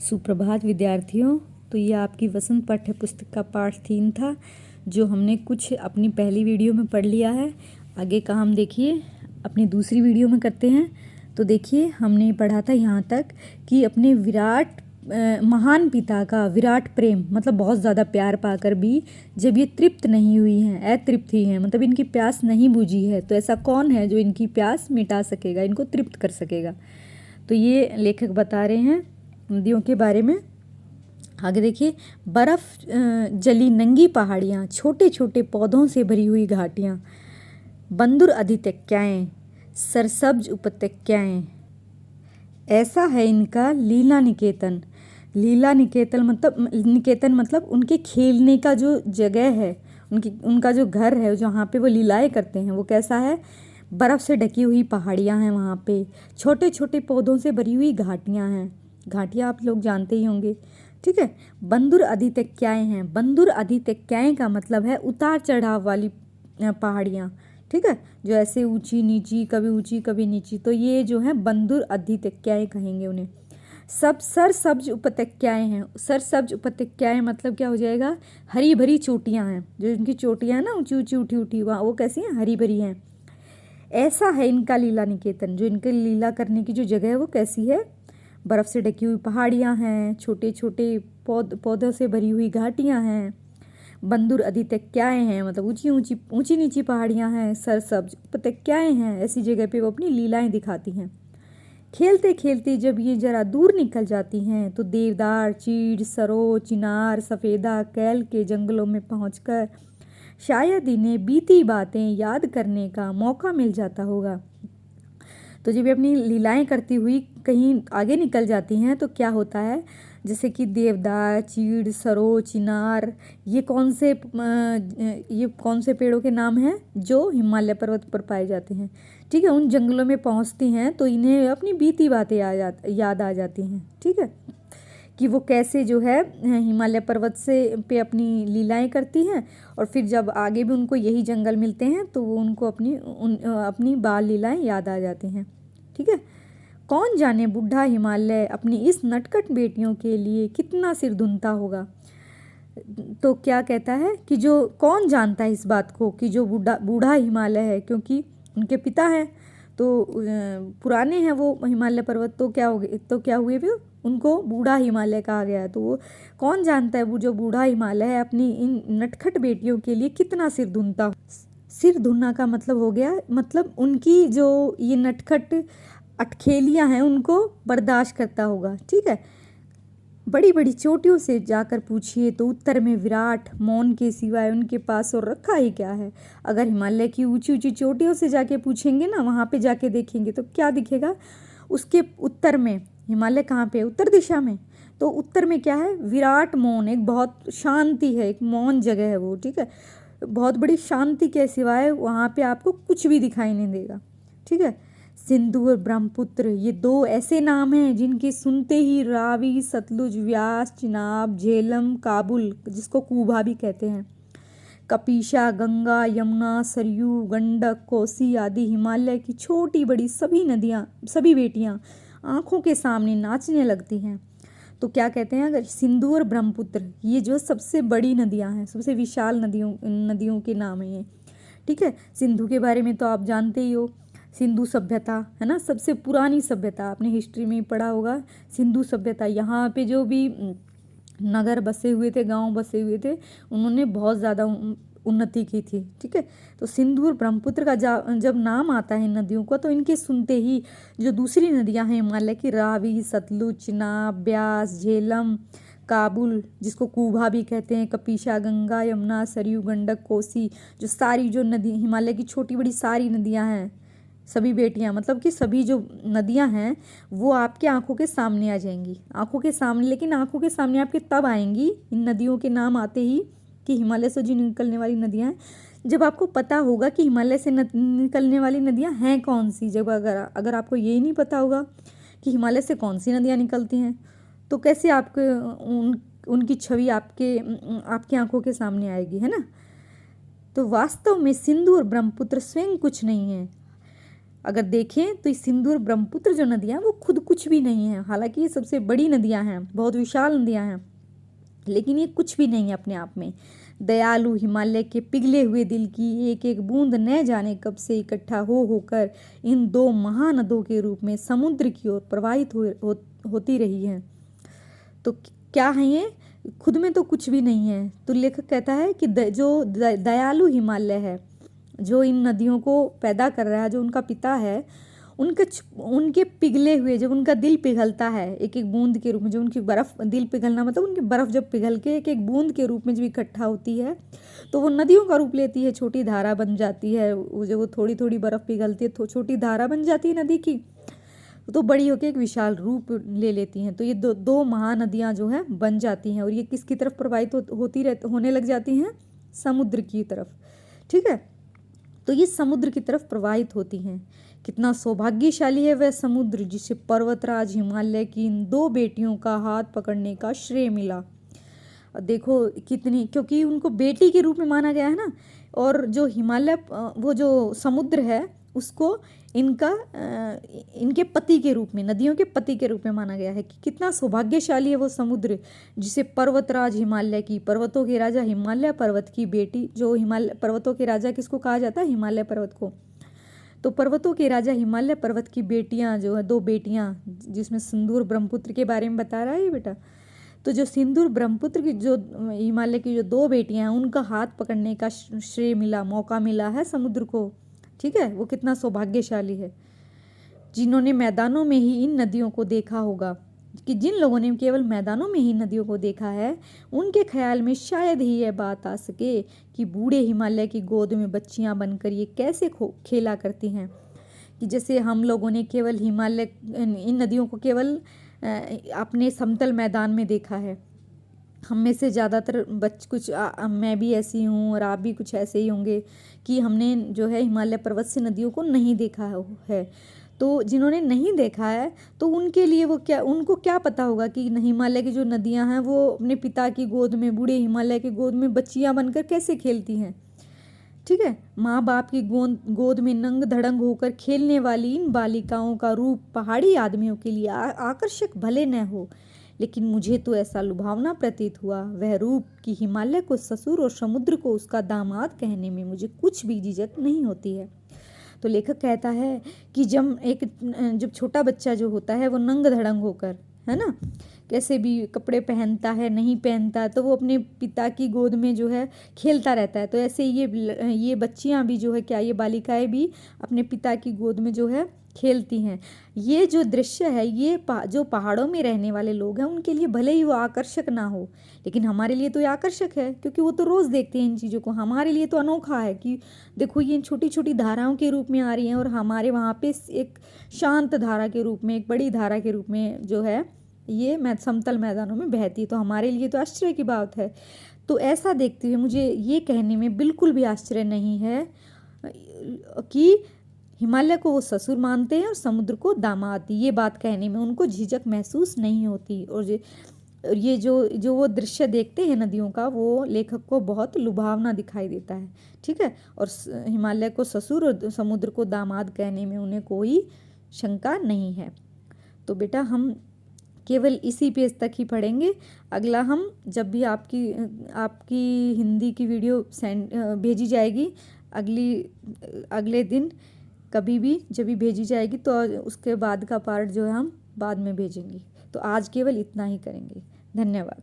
सुप्रभात विद्यार्थियों। तो ये आपकी वसंत पाठ्य पुस्तक का पाठ 3 था, जो हमने कुछ अपनी पहली वीडियो में पढ़ लिया है। आगे का हम देखिए अपनी दूसरी वीडियो में करते हैं। तो देखिए हमने पढ़ा था यहाँ तक कि अपने महान पिता का विराट प्रेम, मतलब बहुत ज़्यादा प्यार पाकर भी जब ये तृप्त नहीं हुई हैं, अतृप्त ही हैं, मतलब इनकी प्यास नहीं बुझी है, तो ऐसा कौन है जो इनकी प्यास मिटा सकेगा, इनको तृप्त कर सकेगा। तो ये लेखक बता रहे हैं नदियों के बारे में। आगे देखिए, बर्फ़ जली नंगी पहाड़ियाँ, छोटे छोटे पौधों से भरी हुई घाटियाँ, बंदुर अधित्यक्याएँ, सरसब्ज उपत्यक्याएँ, ऐसा है इनका लीला निकेतन। लीला निकेतन मतलब उनके खेलने का जो जगह है, उनका जो घर है जहाँ पे वो लीलाएँ करते हैं, वो कैसा है। बर्फ़ से ढकी हुई पहाड़ियाँ हैं, वहाँ पे छोटे छोटे पौधों से भरी हुई घाटियाँ हैं। घाटियाँ आप लोग जानते ही होंगे, ठीक है। बंदुर अधित्यक्याएँ हैं। बंदुर अधित्यक्याएँ का मतलब है उतार चढ़ाव वाली पहाड़ियाँ, ठीक है, जो ऐसे ऊंची नीची, कभी ऊंची कभी नीची, तो ये जो है बंदुर अधित्यक्याएँ कहेंगे उन्हें। सरसब्ज उपत्यक्याएँ हैं। सरसब्ज उपत्यक्याएँ मतलब क्या हो जाएगा, हरी भरी चोटियाँ हैं, जो इनकी चोटियाँ हैं ना ऊंची ऊंची उठी उठी, वहाँ वो कैसी हैं, हरी भरी हैं। ऐसा है इनका लीला निकेतन, जो इनके लीला करने की जो जगह है वो कैसी है। बर्फ़ से ढकी हुई पहाड़ियाँ हैं, छोटे छोटे पौधों से भरी हुई घाटियाँ हैं, बंदुर अधित्यक्याएँ हैं, मतलब ऊंची नीची पहाड़ियाँ हैं, सरसब्ज उपत्यक्याएँ हैं, ऐसी जगह पे वो अपनी लीलाएँ दिखाती हैं। खेलते खेलते जब ये जरा दूर निकल जाती हैं तो देवदार, चीड़, सरो, चिनार, सफ़ेदा, कैल के जंगलों में पहुंचकर शायद इन्हें बीती बातें याद करने का मौका मिल जाता होगा। तो जब ये अपनी लीलाएं करती हुई कहीं आगे निकल जाती हैं तो क्या होता है, जैसे कि देवदार, चीड़, सरो, चिनार, ये कौन से पेड़ों के नाम हैं जो हिमालय पर्वत पर पाए जाते हैं, ठीक है। उन जंगलों में पहुंचती हैं तो इन्हें अपनी बीती बातें याद आ जाती हैं, ठीक है, कि वो कैसे जो है हिमालय पर्वत पे अपनी लीलाएं करती हैं, और फिर जब आगे भी उनको यही जंगल मिलते हैं तो वो उनको अपनी बाल लीलाएं याद आ जाती हैं, ठीक है। कौन जाने बूढ़ा हिमालय अपनी इस नटखट बेटियों के लिए कितना सिर धुनता होगा। तो क्या कहता है कि जो कौन जानता है इस बात को कि जो बूढ़ा हिमालय है, क्योंकि उनके पिता हैं तो पुराने हैं वो हिमालय पर्वत, तो क्या हुए भी उनको बूढ़ा हिमालय कहा गया है। तो वो कौन जानता है वो जो बूढ़ा हिमालय है अपनी इन नटखट बेटियों के लिए कितना सिर धुनता। सिर धुनना का मतलब हो गया, मतलब उनकी जो ये नटखट अटखेलियाँ हैं उनको बर्दाश्त करता होगा, ठीक है। बड़ी बड़ी चोटियों से जाकर पूछिए तो उत्तर में विराट मौन के सिवाय उनके पास और रखा ही क्या है। अगर हिमालय की ऊंची ऊंची चोटियों से जाके पूछेंगे ना, वहाँ पे जाके देखेंगे तो क्या दिखेगा, उसके उत्तर में, हिमालय कहाँ पे, उत्तर दिशा में, तो उत्तर में क्या है, विराट मौन, एक बहुत शांति है, एक मौन जगह है वो, ठीक है। बहुत बड़ी शांति के सिवाय वहाँ पे आपको कुछ भी दिखाई नहीं देगा, ठीक है। सिंधु और ब्रह्मपुत्र, ये दो ऐसे नाम हैं जिनके सुनते ही रावी, सतलुज, व्यास, चिनाब, झेलम, काबुल, जिसको कूबा भी कहते हैं, कपीशा, गंगा, यमुना, सरयू, गंडक, कोसी आदि हिमालय की छोटी बड़ी सभी नदियाँ, सभी बेटियाँ आँखों के सामने नाचने लगती हैं। तो क्या कहते हैं, अगर सिंधु और ब्रह्मपुत्र, ये जो सबसे बड़ी नदियाँ हैं, सबसे विशाल नदियों के नाम हैं ये, ठीक है। सिंधु के बारे में तो आप जानते ही हो, सिंधु सभ्यता है ना, सबसे पुरानी सभ्यता, आपने हिस्ट्री में ही पढ़ा होगा। सिंधु सभ्यता, यहाँ पे जो भी नगर बसे हुए थे, गांव बसे हुए थे, उन्होंने बहुत ज़्यादा उन्नति की थी, ठीक है। तो सिंधु और ब्रह्मपुत्र का जब नाम आता है नदियों का, तो इनके सुनते ही जो दूसरी नदियां हैं हिमालय की, रावी, सतलुज, चिनाब, ब्यास, झेलम, काबुल, जिसको कूबा भी कहते हैं, कपीशा, गंगा, यमुना, सरयू, गंडक, कोसी, जो सारी जो नदी हिमालय की छोटी बड़ी सारी नदियां हैं, सभी बेटियां, मतलब कि सभी जो नदियां हैं वो आपके आंखों के सामने आ जाएंगी, आंखों के सामने। लेकिन आंखों के सामने आपके तब आएंगी इन नदियों के नाम आते ही, कि हिमालय से जो निकलने वाली नदियां हैं, जब आपको पता होगा कि हिमालय से निकलने वाली नदियां हैं कौन सी। जब अगर आपको यही नहीं पता होगा कि हिमालय से कौन सी नदियाँ निकलती हैं, तो कैसे आपके उनकी छवि आपकी आंखों के सामने आएगी, है ना। तो वास्तव में सिंधु और ब्रह्मपुत्र स्वयं कुछ नहीं है, अगर देखें तो ये सिंधु और ब्रह्मपुत्र जो नदियाँ हैं वो खुद कुछ भी नहीं है। हालांकि ये सबसे बड़ी नदियाँ हैं, बहुत विशाल नदियाँ हैं, लेकिन ये कुछ भी नहीं है अपने आप में। दयालु हिमालय के पिघले हुए दिल की एक एक बूंद न जाने कब से इकट्ठा होकर इन दो महानदों के रूप में समुद्र की ओर प्रवाहित होती रही है। तो क्या है ये? खुद में तो कुछ भी नहीं है। तो लेखक कहता है कि जो दयालु हिमालय है, जो इन नदियों को पैदा कर रहा है, जो उनका पिता है, उनके पिघले हुए, जब उनका दिल पिघलता है एक एक बूंद के रूप में, जो उनकी बर्फ़, दिल पिघलना मतलब उनकी बर्फ़ जब पिघल के एक एक बूंद के रूप में जब इकट्ठा होती है तो वो नदियों का रूप लेती है, छोटी धारा बन जाती है। वो थोड़ी थोड़ी बर्फ़ पिघलती है तो छोटी धारा बन जाती है नदी की, तो बड़ी होकर एक विशाल रूप ले लेती हैं। तो ये दो महानदियाँ जो हैं बन जाती हैं, और ये किसकी तरफ प्रवाहित होने लग जाती हैं? समुद्र की तरफ। ठीक है, तो ये समुद्र की तरफ प्रवाहित होती हैं। कितना सौभाग्यशाली है वह समुद्र जिसे पर्वतराज हिमालय की इन दो बेटियों का हाथ पकड़ने का श्रेय मिला। देखो कितनी, क्योंकि उनको बेटी के रूप में माना गया है ना, और जो हिमालय, वो जो समुद्र है उसको इनके पति के रूप में, नदियों के पति के रूप में माना गया है। कि कितना सौभाग्यशाली है वो समुद्र जिसे पर्वतराज हिमालय की, पर्वतों के राजा हिमालय पर्वत की बेटी, जो हिमालय पर्वतों के राजा किसको कहा जाता है? हिमालय पर्वत को। तो पर्वतों के राजा हिमालय पर्वत की बेटियां जो है, दो बेटियां, जिसमें सिंधु और ब्रह्मपुत्र के बारे में बता रहा है ये बेटा। तो जो सिंधु और ब्रह्मपुत्र की, जो हिमालय की जो दो बेटियां हैं, उनका हाथ पकड़ने का श्रेय मिला, मौका मिला है समुद्र को। ठीक है, वो कितना सौभाग्यशाली है। जिन्होंने मैदानों में ही इन नदियों को देखा होगा, कि जिन लोगों ने केवल मैदानों में ही नदियों को देखा है, उनके ख्याल में शायद ही यह बात आ सके कि बूढ़े हिमालय की गोद में बच्चियां बनकर ये कैसे खेला करती हैं। कि जैसे हम लोगों ने केवल हिमालय, इन नदियों को केवल अपने समतल मैदान में देखा है। हम में से ज़्यादातर मैं भी ऐसी हूँ और आप भी कुछ ऐसे ही होंगे कि हमने जो है हिमालय पर्वत से नदियों को नहीं देखा है। तो जिन्होंने नहीं देखा है तो उनके लिए उनको क्या पता होगा कि हिमालय की जो नदियाँ हैं वो अपने पिता की गोद में, बूढ़े हिमालय की गोद में बच्चियाँ बनकर कैसे खेलती हैं। ठीक है, माँ बाप की गोद में नंग धड़ंग होकर खेलने वाली इन बालिकाओं का रूप पहाड़ी आदमियों के लिए आकर्षक भले न हो, लेकिन मुझे तो ऐसा लुभावना प्रतीत हुआ वह रूप कि हिमालय को ससुर और समुद्र को उसका दामाद कहने में मुझे कुछ भी झिझक नहीं होती है। तो लेखक कहता है कि जब छोटा बच्चा जो होता है वो नंग धड़ंग होकर, है ना, कैसे भी कपड़े पहनता है, नहीं पहनता, तो वो अपने पिता की गोद में जो है खेलता रहता है। तो ऐसे ये बच्चियां भी जो है, क्या ये बालिकाएं भी अपने पिता की गोद में जो है खेलती हैं। ये जो दृश्य है, ये जो पहाड़ों में रहने वाले लोग हैं उनके लिए भले ही वो आकर्षक ना हो, लेकिन हमारे लिए तो ये आकर्षक है, क्योंकि वो तो रोज़ देखते हैं इन चीज़ों को। हमारे लिए तो अनोखा है कि देखो ये छोटी छोटी धाराओं के रूप में आ रही हैं, और हमारे वहाँ पे एक शांत धारा के रूप में, एक बड़ी धारा के रूप में जो है ये समतल मैदानों में बहती है। तो हमारे लिए तो आश्चर्य की बात है। तो ऐसा देखते हुए मुझे ये कहने में बिल्कुल भी आश्चर्य नहीं है कि हिमालय को वो ससुर मानते हैं और समुद्र को दामाद। ये बात कहने में उनको झिझक महसूस नहीं होती। और ये जो वो दृश्य देखते हैं नदियों का, वो लेखक को बहुत लुभावना दिखाई देता है। ठीक है, और हिमालय को ससुर और समुद्र को दामाद कहने में उन्हें कोई शंका नहीं है। तो बेटा हम केवल इसी पेज तक ही पढ़ेंगे। अगला हम जब भी आपकी हिंदी की वीडियो भेजी जाएगी, अगले दिन कभी भी जब भी भेजी जाएगी, तो उसके बाद का पार्ट जो है हम बाद में भेजेंगे। तो आज केवल इतना ही करेंगे। धन्यवाद।